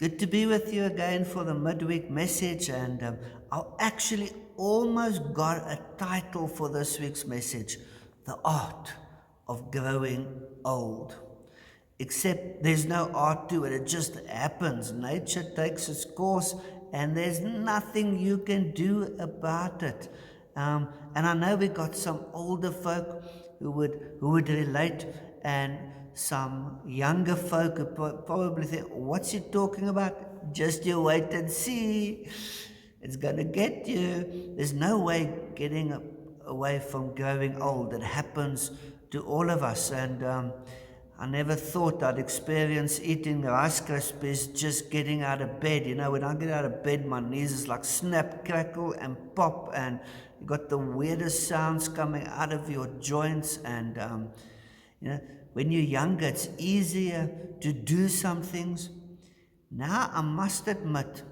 Good to be with you again for the midweek message. And I actually almost got a title for this week's message: The Art of Growing Old. Except there's no art to it, it just happens. Nature takes its course, and there's nothing you can do about it. And I know we got some older folk who would relate, and some younger folk who probably think, "What's he talking about? Just you wait and see. It's gonna get you." There's no way getting away from growing old. It happens to all of us, and I never thought I'd experience eating Rice Krispies just getting out of bed. You know, when I get out of bed, my knees is like snap, crackle, and pop, and you got the weirdest sounds coming out of your joints. And you know, when you're younger, it's easier to do some things. Now, I must admit,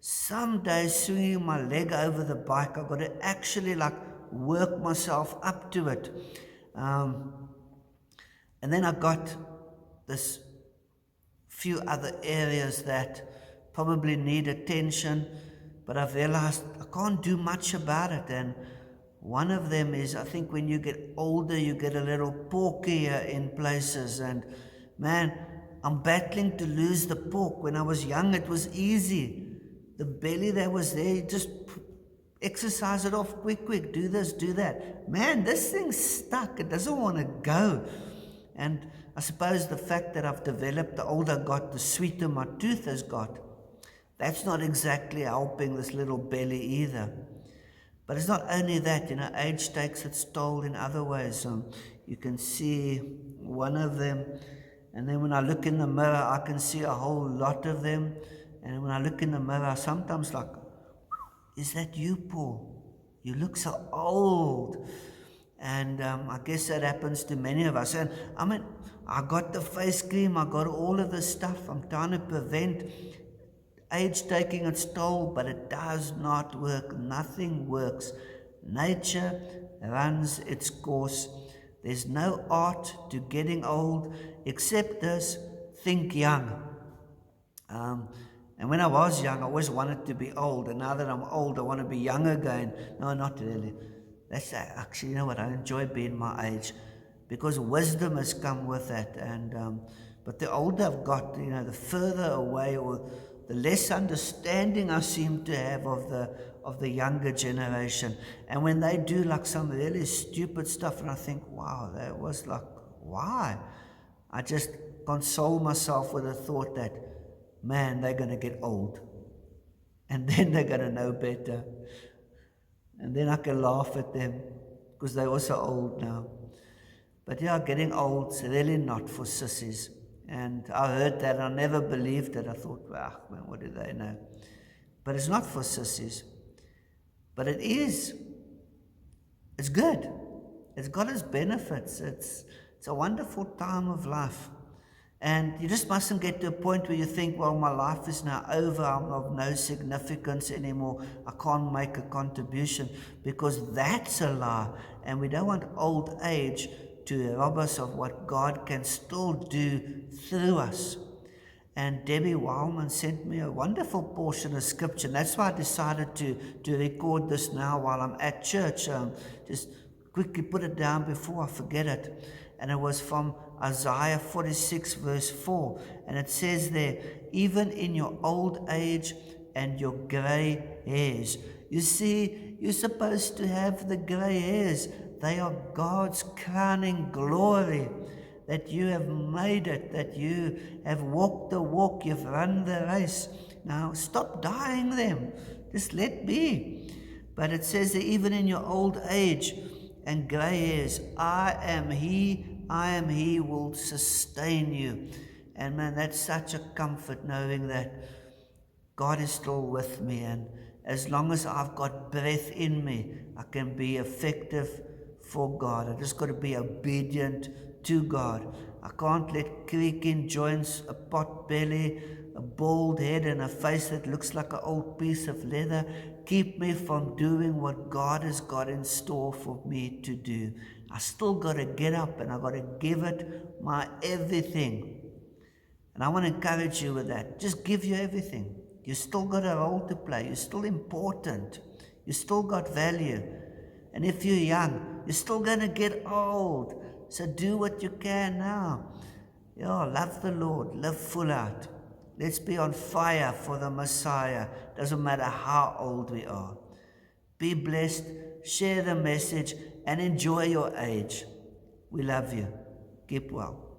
some days swinging my leg over the bike, I've got to actually like work myself up to it. And then I got this few other areas that probably need attention, but I've realized I can't do much about it. And one of them is, I think when you get older, you get a little porkier in places. And man, I'm battling to lose the pork. When I was young, it was easy. The belly that was there, you just exercise it off quick, do this, do that. Man, this thing's stuck. It doesn't want to go. And I suppose the fact that I've developed, the older I got, the sweeter my tooth has got. That's not exactly helping this little belly either. But it's not only that, you know, age takes its toll in other ways. You can see one of them, and then when I look in the mirror, I can see a whole lot of them. And when I look in the mirror, I sometimes like, is that you, Paul? You look so old. And I guess that happens to many of us. And I mean, I got the face cream, I got all of this stuff. I'm trying to prevent age taking its toll, but it does not work. Nothing works. Nature runs its course. There's no art to getting old except this: think young. And when I was young, I always wanted to be old. And now that I'm old, I want to be young again. No, not really. That's actually, you know what? I enjoy being my age because wisdom has come with that. And but the older I've got, you know, the further away or the less understanding I seem to have of the younger generation. And when they do like some really stupid stuff, and I think, wow, that was like, why? I just console myself with the thought that, man, they're going to get old. And then they're going to know better. And then I can laugh at them because they're also old now. But yeah, getting old's really not for sissies. And I heard that and I never believed it. I thought, wow, man, what do they know? But it's not for sissies. But it is. It's good. It's got its benefits. It's a wonderful time of life. And you just mustn't get to a point where you think, well, my life is now over, I'm of no significance anymore, I can't make a contribution, because that's a lie. And we don't want old age to rob us of what God can still do through us. And Debbie Wildman sent me a wonderful portion of scripture. And that's why I decided to record this now while I'm at church. Just quickly put it down before I forget it. And it was from Isaiah 46 verse 4. And it says there, even in your old age and your gray hairs. You see, you're supposed to have the gray hairs. They are God's crowning glory. That you have made it, that you have walked the walk, you've run the race. Now stop dyeing them. Just let be. But it says that even in your old age and gray hairs, I am he will sustain you. And man, that's such a comfort knowing that God is still with me, and as long as I've got breath in me, I can be effective for God. I just got to be obedient to God. I can't let creaking joints, a pot belly, a bald head, and a face that looks like an old piece of leather keep me from doing what God has got in store for me to do. I still got to get up and I got to give it my everything. And I want to encourage you with that. Just give you everything. You still got a role to play. You're still important. You still got value. And if you're young, you're still going to get old. So do what you can now. Love the Lord. Live full out. Let's be on fire for the Messiah. Doesn't matter how old we are. Be blessed. Share the message and enjoy your age. We love you. Keep well.